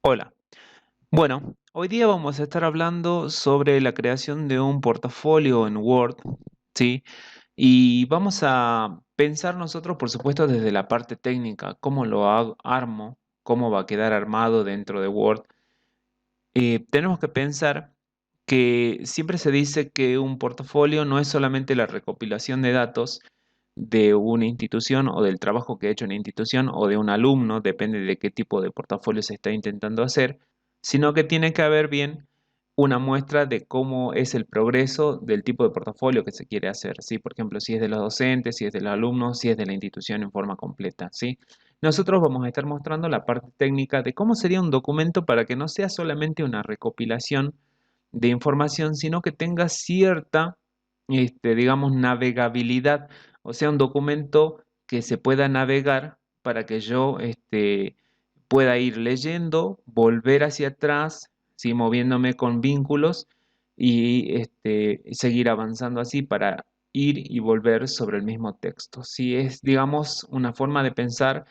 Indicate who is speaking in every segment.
Speaker 1: Hola. Bueno, hoy día vamos a estar hablando sobre la creación de un portafolio en Word, ¿sí? Y vamos a pensar nosotros, por supuesto, desde la parte técnica, cómo armo, cómo va a quedar armado dentro de Word. Tenemos que pensar que siempre se dice que un portafolio no es solamente la recopilación de datos de una institución o del trabajo que ha hecho una institución o de un alumno, depende de qué tipo de portafolio se está intentando hacer, sino que tiene que haber bien una muestra de cómo es el progreso del tipo de portafolio que se quiere hacer, ¿sí? Por ejemplo, si es de los docentes, si es de los alumnos, si es de la institución en forma completa, ¿sí? Nosotros vamos a estar mostrando la parte técnica de cómo sería un documento para que no sea solamente una recopilación de información, sino que tenga cierta, digamos, navegabilidad, o sea, un documento que se pueda navegar para que yo, pueda ir leyendo, volver hacia atrás, ¿sí? Moviéndome con vínculos y seguir avanzando así para ir y volver sobre el mismo texto. Si es, digamos, una forma de pensar,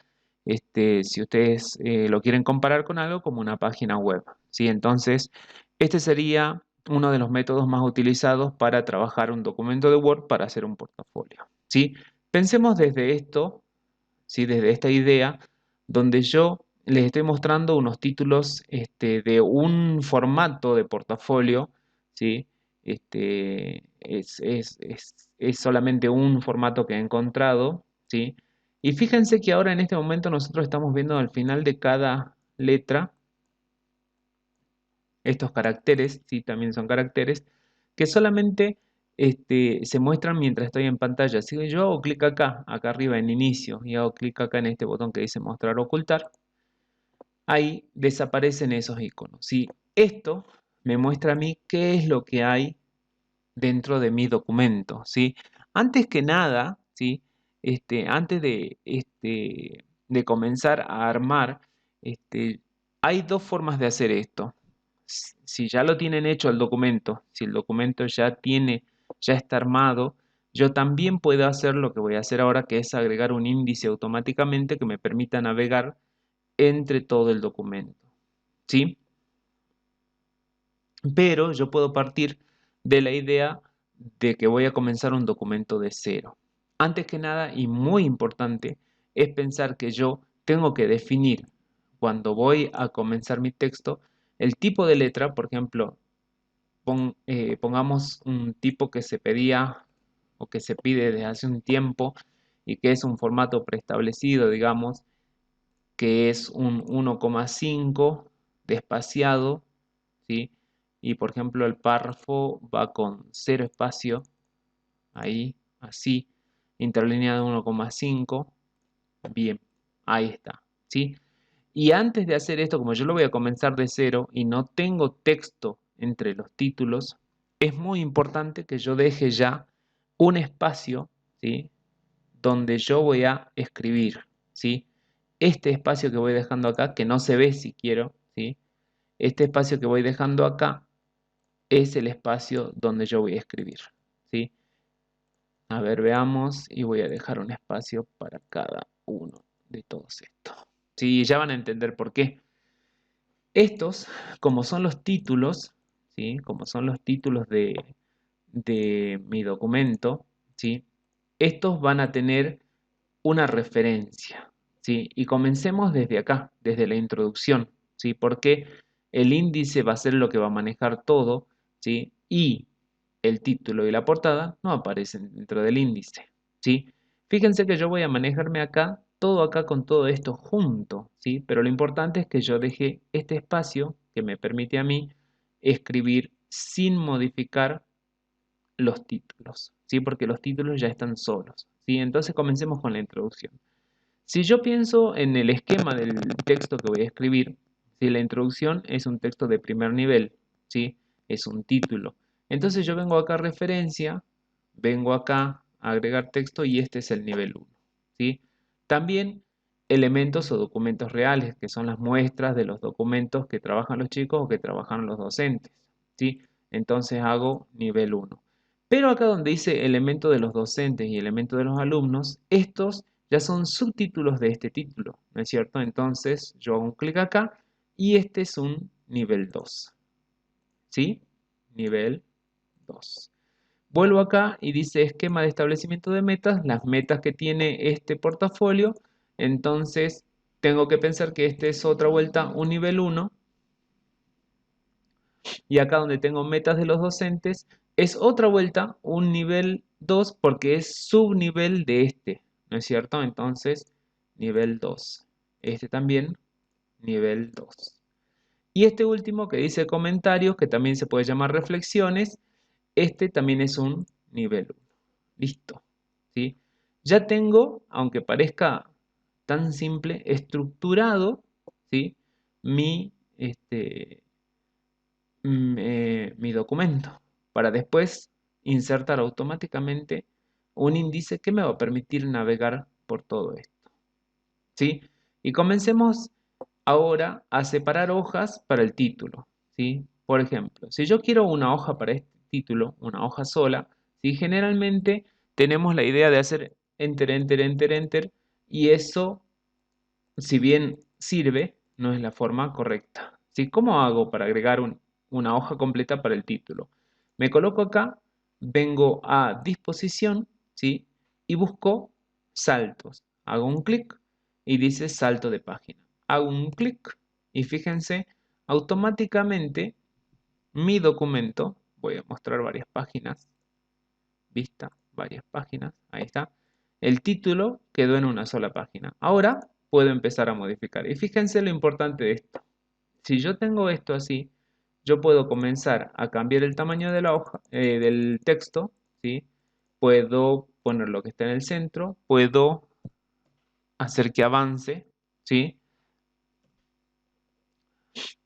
Speaker 1: si ustedes lo quieren comparar con algo como una página web, ¿sí? Entonces, este sería uno de los métodos más utilizados para trabajar un documento de Word para hacer un portafolio, ¿sí? Pensemos desde esto, ¿sí? Desde esta idea, donde yo les estoy mostrando unos títulos de un formato de portafolio, ¿sí? Es solamente un formato que he encontrado, ¿sí? Y fíjense que ahora en este momento nosotros estamos viendo al final de cada letra estos caracteres, sí, también son caracteres, que solamente se muestran mientras estoy en pantalla. Si yo hago clic acá, acá arriba en inicio, y hago clic acá en este botón que dice mostrar o ocultar, ahí desaparecen esos iconos. ¿Sí? Esto me muestra a mí qué es lo que hay dentro de mi documento. ¿Sí? Antes que nada, ¿sí? Antes de comenzar a armar, hay dos formas de hacer esto. Si ya lo tienen hecho el documento, si el documento ya está armado, yo también puedo hacer lo que voy a hacer ahora, que es agregar un índice automáticamente que me permita navegar entre todo el documento. ¿Sí? Pero yo puedo partir de la idea de que voy a comenzar un documento de cero. Antes que nada, y muy importante, es pensar que yo tengo que definir cuando voy a comenzar mi texto el tipo de letra. Por ejemplo, pongamos un tipo que se pedía o que se pide desde hace un tiempo y que es un formato preestablecido, digamos, que es un 1,5 despaciado, ¿sí? Y por ejemplo el párrafo va con cero espacio, ahí, así, interlínea de 1,5, bien, ahí está, ¿sí? Y antes de hacer esto, como yo lo voy a comenzar de cero y no tengo texto entre los títulos, es muy importante que yo deje ya un espacio, ¿sí? Donde yo voy a escribir, ¿sí? Este espacio que voy dejando acá, que no se ve si quiero, ¿sí? Este espacio que voy dejando acá es el espacio donde yo voy a escribir, ¿sí? A ver, veamos y voy a dejar un espacio para cada uno de todos estos. Sí, ya van a entender por qué. Estos, como son los títulos, ¿sí? Como son los títulos de mi documento, ¿sí? Estos van a tener una referencia, ¿sí? Y comencemos desde acá, desde la introducción, ¿sí? Porque el índice va a ser lo que va a manejar todo, ¿sí? Y el título y la portada no aparecen dentro del índice, ¿sí? Fíjense que yo voy a manejarme acá con todo esto junto, ¿sí? Pero lo importante es que yo deje este espacio que me permite a mí escribir sin modificar los títulos, ¿sí? Porque los títulos ya están solos, ¿sí? Entonces comencemos con la introducción. Si yo pienso en el esquema del texto que voy a escribir, si la introducción es un texto de primer nivel, ¿sí? Es un título. Entonces yo vengo acá a referencia, vengo acá a agregar texto y este es el nivel 1, ¿sí? También elementos o documentos reales, que son las muestras de los documentos que trabajan los chicos o que trabajan los docentes, ¿sí? Entonces hago nivel 1. Pero acá donde dice elemento de los docentes y elemento de los alumnos, estos ya son subtítulos de este título, ¿no es cierto? Entonces yo hago un clic acá y este es un nivel 2. ¿Sí? Nivel 2. Vuelvo acá y dice esquema de establecimiento de metas, las metas que tiene este portafolio. Entonces, tengo que pensar que este es otra vuelta un nivel 1. Y acá donde tengo metas de los docentes, es otra vuelta un nivel 2 porque es subnivel de este, ¿no es cierto? Entonces, nivel 2. Este también, nivel 2. Y este último que dice comentarios, que también se puede llamar reflexiones, este también es un nivel 1. Listo. ¿Sí? Ya tengo, aunque parezca tan simple, estructurado, ¿sí? Mi, mi documento para después insertar automáticamente un índice que me va a permitir navegar por todo esto. ¿Sí? Y comencemos ahora a separar hojas para el título. ¿Sí? Por ejemplo, si yo quiero una hoja para este título, una hoja sola, ¿sí? Generalmente tenemos la idea de hacer enter, enter, enter, enter, y eso, si bien sirve, no es la forma correcta. ¿Sí? ¿Cómo hago para agregar una hoja completa para el título? Me coloco acá, vengo a disposición, ¿sí? Y busco saltos. Hago un clic y dice salto de página. Hago un clic y fíjense, automáticamente mi documento, voy a mostrar varias páginas, vista, varias páginas, ahí está. El título quedó en una sola página. Ahora puedo empezar a modificar. Y fíjense lo importante de esto. Si yo tengo esto así, yo puedo comenzar a cambiar el tamaño de la hoja, del texto, ¿sí? Puedo poner lo que está en el centro, puedo hacer que avance, ¿sí?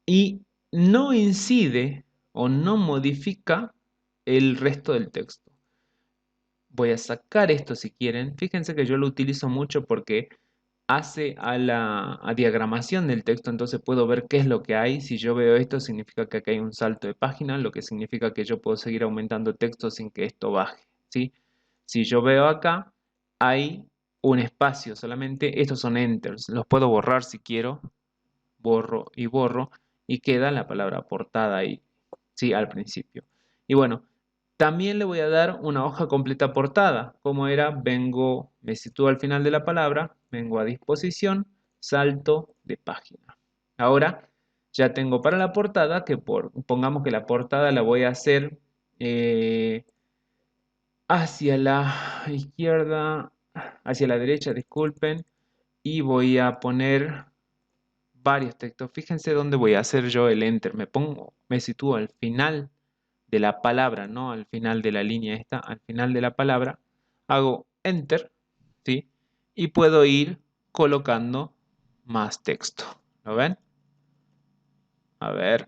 Speaker 1: Y no incide o no modifica el resto del texto. Voy a sacar esto si quieren. Fíjense que yo lo utilizo mucho porque hace a la diagramación del texto, entonces puedo ver qué es lo que hay. Si yo veo esto, significa que acá hay un salto de página, lo que significa que yo puedo seguir aumentando texto sin que esto baje, ¿sí? Si yo veo acá, hay un espacio solamente, estos son enters, los puedo borrar si quiero, borro, y queda la palabra portada ahí, ¿sí? Al principio. Y bueno, también le voy a dar una hoja completa portada. Como era, me sitúo al final de la palabra, vengo a disposición, salto de página. Ahora ya tengo para la portada que pongamos que la portada la voy a hacer hacia la izquierda, hacia la derecha, disculpen, y voy a poner varios textos. Fíjense dónde voy a hacer yo el enter. Me sitúo al final de la palabra, no al final de la línea esta, al final de la palabra, hago enter, ¿sí? Y puedo ir colocando más texto. ¿Lo ven? A ver,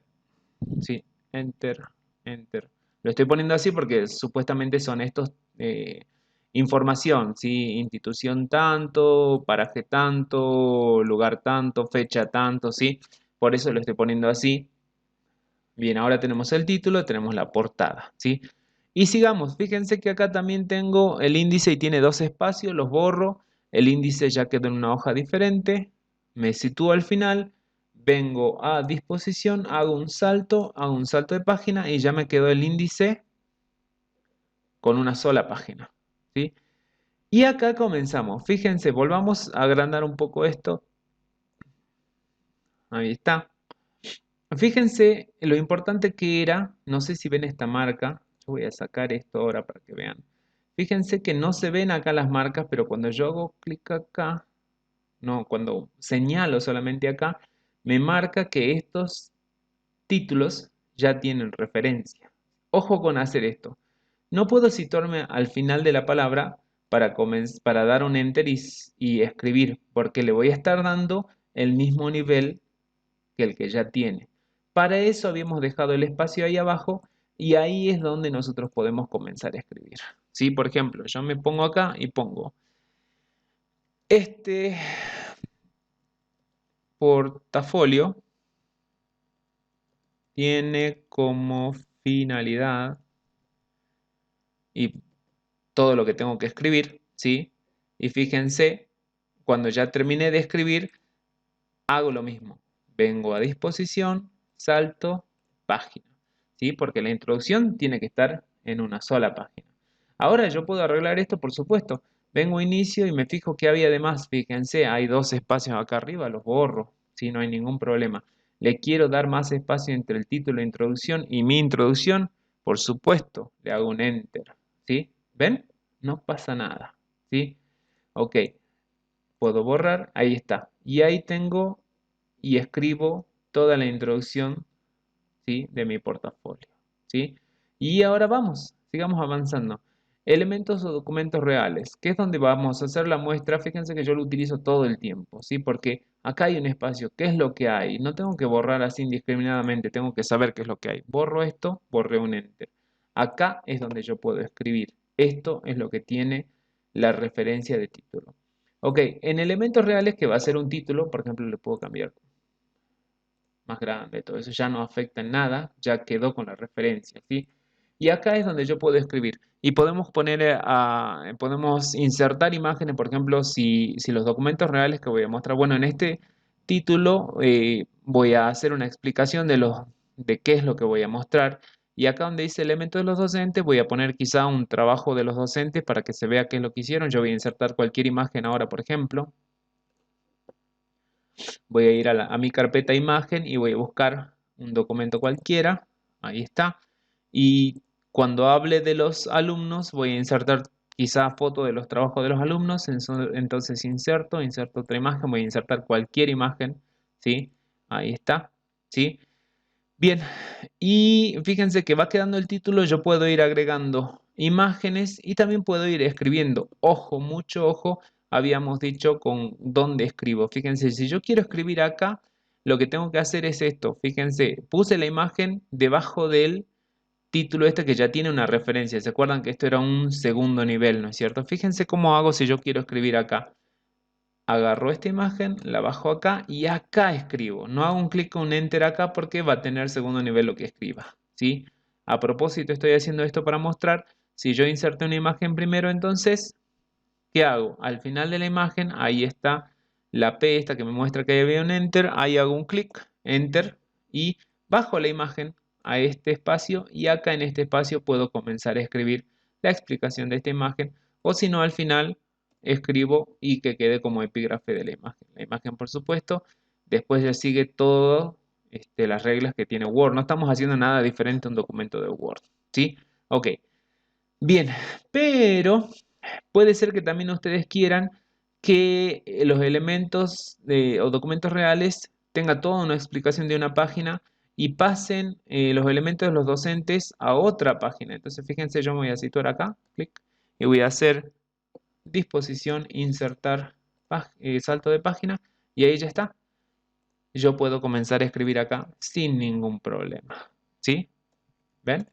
Speaker 1: sí, enter, enter. Lo estoy poniendo así porque supuestamente son estos información, ¿sí? Institución tanto, paraje tanto, lugar tanto, fecha tanto, ¿sí? Por eso lo estoy poniendo así. Bien, ahora tenemos el título, tenemos la portada, ¿sí? Y sigamos, fíjense que acá también tengo el índice y tiene dos espacios, los borro, el índice ya quedó en una hoja diferente, me sitúo al final, vengo a disposición, hago un salto de página y ya me quedó el índice con una sola página, ¿sí? Y acá comenzamos, fíjense, volvamos a agrandar un poco esto, ahí está. Fíjense lo importante que era, no sé si ven esta marca, yo voy a sacar esto ahora para que vean. Fíjense que no se ven acá las marcas, pero cuando yo hago clic acá, no, cuando señalo solamente acá, me marca que estos títulos ya tienen referencia. Ojo con hacer esto. No puedo situarme al final de la palabra para dar un enter y escribir, porque le voy a estar dando el mismo nivel que el que ya tiene. Para eso habíamos dejado el espacio ahí abajo y ahí es donde nosotros podemos comenzar a escribir. ¿Sí? Por ejemplo, yo me pongo acá y pongo este portafolio tiene como finalidad y todo lo que tengo que escribir, ¿sí? Y fíjense, cuando ya terminé de escribir, hago lo mismo. vengo a disposición, salto, página, ¿sí? Porque la introducción tiene que estar en una sola página. Ahora yo puedo arreglar esto, por supuesto. Vengo a inicio y me fijo que había de más. Fíjense, hay dos espacios acá arriba, los borro, ¿sí? No hay ningún problema. Le quiero dar más espacio entre el título de introducción y mi introducción, por supuesto, le hago un enter, ¿sí? ¿Ven? No pasa nada, ¿sí? Ok, puedo borrar, ahí está. Y ahí tengo y escribo toda la introducción, ¿sí? De mi portafolio, ¿sí? Y ahora vamos, sigamos avanzando. Elementos o documentos reales, que es donde vamos a hacer la muestra. Fíjense que yo lo utilizo todo el tiempo, ¿sí? Porque acá hay un espacio, ¿qué es lo que hay? No tengo que borrar así indiscriminadamente, tengo que saber qué es lo que hay. Borro esto, borré un enter. Acá es donde yo puedo escribir. Esto es lo que tiene la referencia de título. Ok, en elementos reales que va a ser un título, por ejemplo, le puedo cambiar más grande, todo eso ya no afecta en nada, ya quedó con la referencia, ¿sí? Y acá es donde yo puedo escribir y podemos poner, podemos insertar imágenes, por ejemplo, si los documentos reales que voy a mostrar, bueno, en este título voy a hacer una explicación de qué es lo que voy a mostrar. Y acá donde dice elementos de los docentes, voy a poner quizá un trabajo de los docentes para que se vea qué es lo que hicieron. Yo voy a insertar cualquier imagen ahora, por ejemplo. Voy a ir a mi carpeta imagen y voy a buscar un documento cualquiera. Ahí está. Y cuando hable de los alumnos, voy a insertar quizá foto de los trabajos de los alumnos. Entonces inserto otra imagen, voy a insertar cualquier imagen. ¿Sí? Ahí está. ¿Sí? Bien, y fíjense que va quedando el título, yo puedo ir agregando imágenes y también puedo ir escribiendo. Ojo, mucho ojo, habíamos dicho con dónde escribo. Fíjense, si yo quiero escribir acá, lo que tengo que hacer es esto. Fíjense, puse la imagen debajo del título este que ya tiene una referencia. ¿Se acuerdan que esto era un segundo nivel, no es cierto? Fíjense cómo hago si yo quiero escribir acá. Agarro esta imagen, la bajo acá y acá escribo. No hago un clic con un enter acá porque va a tener segundo nivel lo que escriba, ¿sí? A propósito, estoy haciendo esto para mostrar, si yo inserté una imagen primero, entonces, ¿qué hago? Al final de la imagen, ahí está la P esta que me muestra que había un enter, ahí hago un clic, enter, y bajo la imagen a este espacio y acá en este espacio puedo comenzar a escribir la explicación de esta imagen, o si no, al final escribo y que quede como epígrafe de la imagen. La imagen, por supuesto, después ya sigue todo las reglas que tiene Word. No estamos haciendo nada diferente a un documento de Word, ¿sí? Ok, bien, pero puede ser que también ustedes quieran que los elementos o documentos reales tenga toda una explicación de una página y pasen los elementos de los docentes a otra página. Entonces, fíjense, yo me voy a situar acá, clic, y voy a hacer disposición, insertar, salto de página, y ahí ya está. Yo puedo comenzar a escribir acá sin ningún problema. ¿Sí? ¿Ven?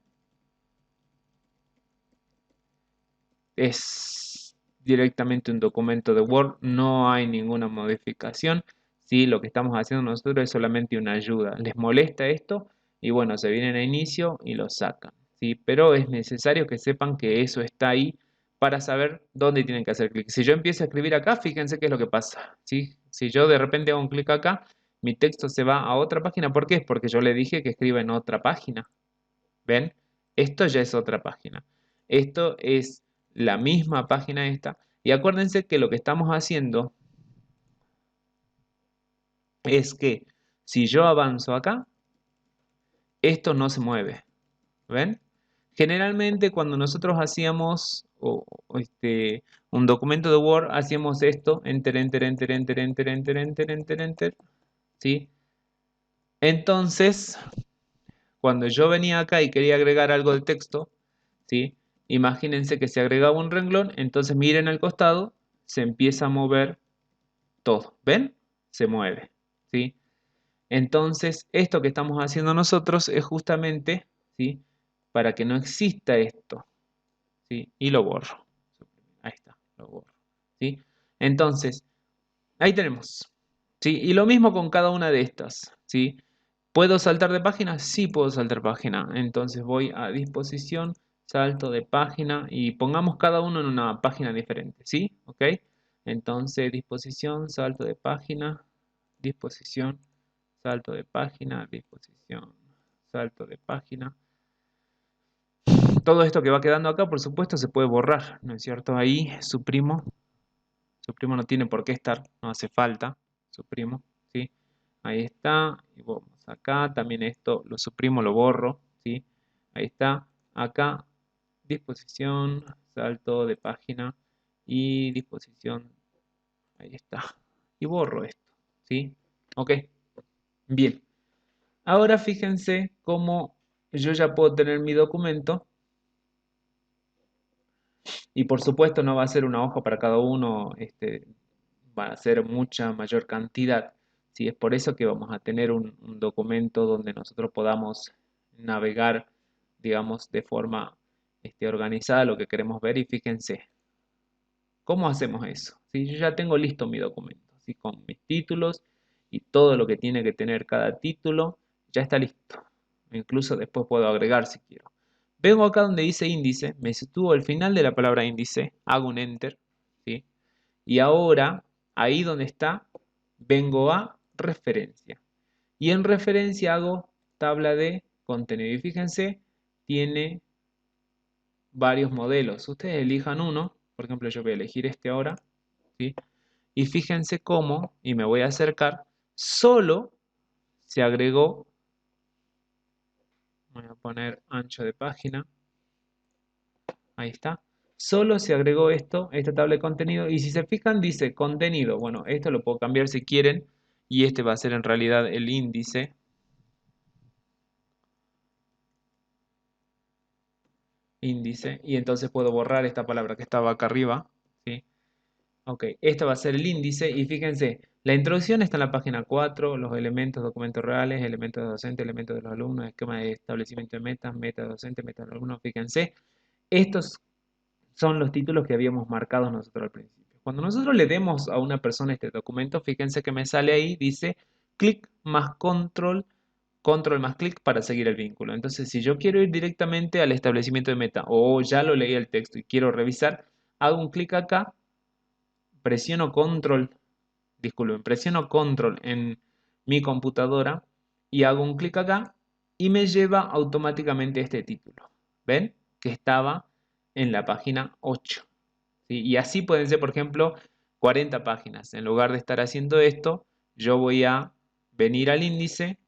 Speaker 1: Es directamente un documento de Word, no hay ninguna modificación. ¿Sí? Lo que estamos haciendo nosotros es solamente una ayuda. ¿Les molesta esto? Y bueno, se vienen a inicio y lo sacan. ¿Sí? Pero es necesario que sepan que eso está ahí para saber dónde tienen que hacer clic. Si yo empiezo a escribir acá, fíjense qué es lo que pasa. ¿Sí? Si yo de repente hago un clic acá, mi texto se va a otra página. ¿Por qué? Es porque yo le dije que escriba en otra página. ¿Ven? Esto ya es otra página. Esto es la misma página esta. Y acuérdense que lo que estamos haciendo es que si yo avanzo acá, esto no se mueve. ¿Ven? Generalmente cuando nosotros hacíamos un documento de Word, hacíamos esto, enter, enter, enter, enter, enter, enter, enter, enter, enter, ¿sí? Entonces, cuando yo venía acá y quería agregar algo de texto, ¿sí? Imagínense que se agregaba un renglón, entonces miren al costado, se empieza a mover todo. ¿Ven? Se mueve, ¿sí? Entonces, esto que estamos haciendo nosotros es justamente, ¿sí? Para que no exista esto, ¿sí? Y lo borro. Ahí está, lo borro, ¿sí? Entonces, ahí tenemos, ¿sí? Y lo mismo con cada una de estas, ¿sí? ¿Puedo saltar de página? Sí puedo saltar página. Entonces voy a disposición, salto de página y pongamos cada uno en una página diferente, ¿sí? ¿Ok? Entonces disposición, salto de página, disposición, salto de página, disposición, salto de página. Todo esto que va quedando acá, por supuesto, se puede borrar, ¿no es cierto? Ahí suprimo no tiene por qué estar, no hace falta, suprimo, ¿sí? Ahí está, y vamos acá, también esto lo suprimo, lo borro, ¿sí? Ahí está, acá, disposición, salto de página y disposición, ahí está, y borro esto, ¿sí? Ok, bien. Ahora fíjense cómo yo ya puedo tener mi documento y por supuesto no va a ser una hoja para cada uno, va a ser mucha mayor cantidad. Sí, es por eso que vamos a tener un documento donde nosotros podamos navegar, digamos, de forma organizada lo que queremos ver. Y fíjense, ¿cómo hacemos eso? Si yo ya tengo listo mi documento, ¿sí? Con mis títulos y todo lo que tiene que tener cada título, ya está listo. Incluso después puedo agregar si quiero. Vengo acá donde dice índice, me sitúo al final de la palabra índice, hago un enter, ¿sí? Y ahora, ahí donde está, vengo a referencia. Y en referencia hago tabla de contenido. Y fíjense, tiene varios modelos. Ustedes elijan uno. Por ejemplo, yo voy a elegir este ahora, ¿sí? Y fíjense cómo, y me voy a acercar, solo se agregó, voy a poner ancho de página, ahí está, solo se agregó esto, esta tabla de contenido, y si se fijan dice contenido, bueno, esto lo puedo cambiar si quieren, y este va a ser en realidad el índice, y entonces puedo borrar esta palabra que estaba acá arriba, ¿sí? Ok, esto va a ser el índice y fíjense, la introducción está en la página 4, los elementos, documentos reales, elementos de docente, elementos de los alumnos, esquema de establecimiento de metas, meta de docente, meta de los alumnos, fíjense, estos son los títulos que habíamos marcado nosotros al principio. Cuando nosotros le demos a una persona este documento, fíjense que me sale ahí, dice clic más control, control más clic para seguir el vínculo. Entonces, si yo quiero ir directamente al establecimiento de meta o ya lo leí el texto y quiero revisar, hago un clic acá, presiono control, disculpen, presiono control en mi computadora y hago un clic acá y me lleva automáticamente a este título. ¿Ven? Que estaba en la página 8. ¿Sí? Y así pueden ser, por ejemplo, 40 páginas. En lugar de estar haciendo esto, yo voy a venir al índice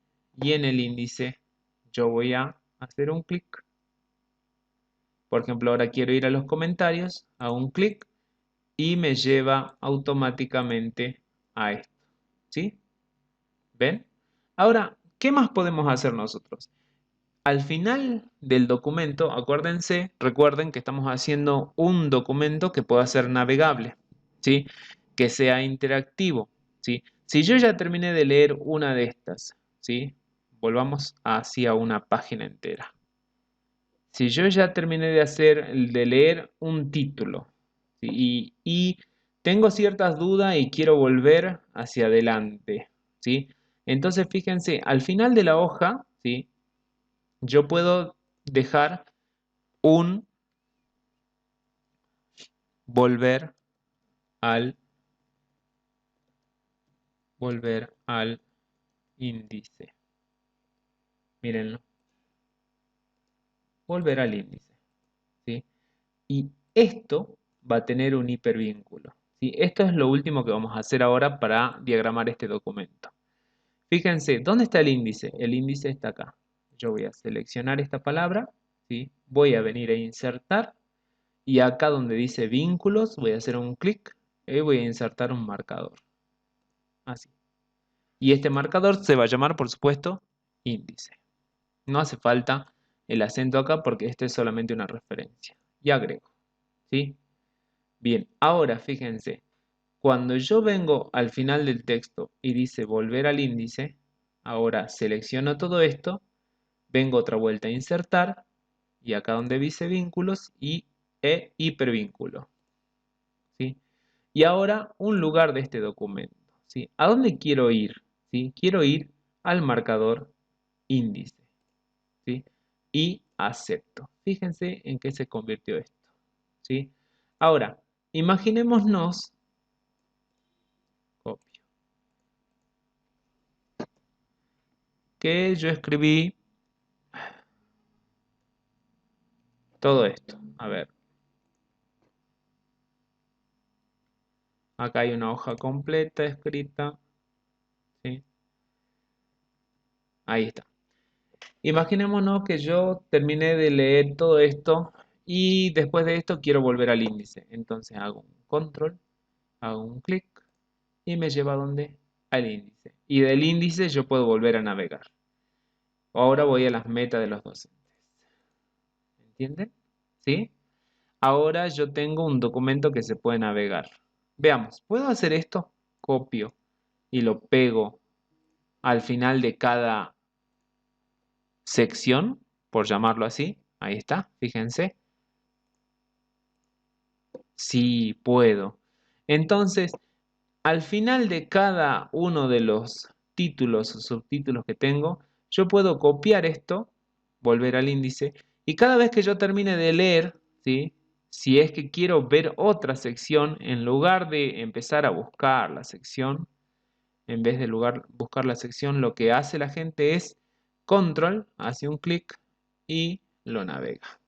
Speaker 1: y en el índice yo voy a hacer un clic. Por ejemplo, ahora quiero ir a los comentarios, hago un clic y me lleva automáticamente a esto. ¿Sí? ¿Ven? Ahora, ¿qué más podemos hacer nosotros? Al final del documento, acuérdense, recuerden que estamos haciendo un documento que pueda ser navegable, ¿sí? Que sea interactivo, ¿sí? Si yo ya terminé de leer una de estas, ¿sí? Volvamos hacia una página entera. Si yo ya terminé de leer un título, ¿sí? y tengo ciertas dudas y quiero volver hacia adelante, ¿sí? Entonces, fíjense, al final de la hoja, ¿sí? Yo puedo dejar un volver al índice. Mírenlo. Volver al índice. ¿Sí? Y esto va a tener un hipervínculo. ¿Sí? Esto es lo último que vamos a hacer ahora para diagramar este documento. Fíjense, ¿dónde está el índice? El índice está acá. Yo voy a seleccionar esta palabra, ¿sí? Voy a venir a insertar y acá donde dice vínculos voy a hacer un clic y voy a insertar un marcador. Así. Y este marcador se va a llamar, por supuesto, índice. No hace falta el acento acá porque esto es solamente una referencia. Y agrego. ¿Sí? Bien, ahora fíjense, cuando yo vengo al final del texto y dice volver al índice, ahora selecciono todo esto, vengo otra vuelta a insertar y acá donde dice vínculos e hipervínculo. ¿Sí? Y ahora un lugar de este documento. ¿Sí? ¿A dónde quiero ir? ¿Sí? Quiero ir al marcador índice. ¿Sí? Y acepto. Fíjense en qué se convirtió esto. ¿Sí? Ahora, imaginémonos, copio. que yo escribí todo esto. A ver. Acá hay una hoja completa escrita. ¿Sí? Ahí está. Imaginémonos que yo terminé de leer todo esto y después de esto quiero volver al índice. Entonces hago un control, hago un clic y me lleva a donde? Al índice. Y del índice yo puedo volver a navegar. Ahora voy a las metas de los docentes. ¿Entienden? ¿Sí? Ahora yo tengo un documento que se puede navegar. Veamos, ¿puedo hacer esto? Copio y lo pego al final de cada sección, por llamarlo así. Ahí está, fíjense. Sí, puedo. Entonces, al final de cada uno de los títulos o subtítulos que tengo, yo puedo copiar esto, volver al índice, y cada vez que yo termine de leer, ¿sí? Si es que quiero ver otra sección, en lugar de empezar a buscar la sección, en vez de buscar la sección, lo que hace la gente es control, hace un clic y lo navega.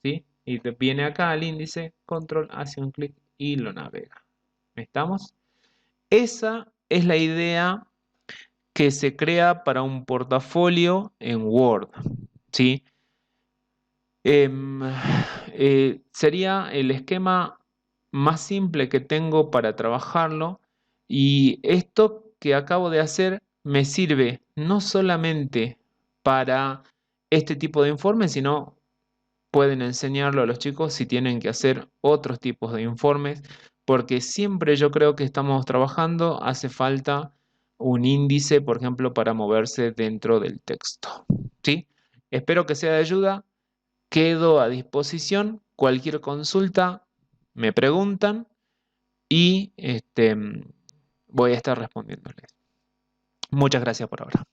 Speaker 1: ¿Sí? Y te viene acá al índice, control, hace un clic y lo navega. ¿Estamos? Esa es la idea que se crea para un portafolio en Word. ¿Sí? Em, sería el esquema más simple que tengo para trabajarlo y esto que acabo de hacer me sirve no solamente para este tipo de informes, sino pueden enseñarlo a los chicos si tienen que hacer otros tipos de informes, porque siempre yo creo que estamos trabajando, hace falta un índice, por ejemplo, para moverse dentro del texto. ¿Sí? Espero que sea de ayuda. Quedo a disposición. Cualquier consulta me preguntan y voy a estar respondiéndoles. Muchas gracias por ahora.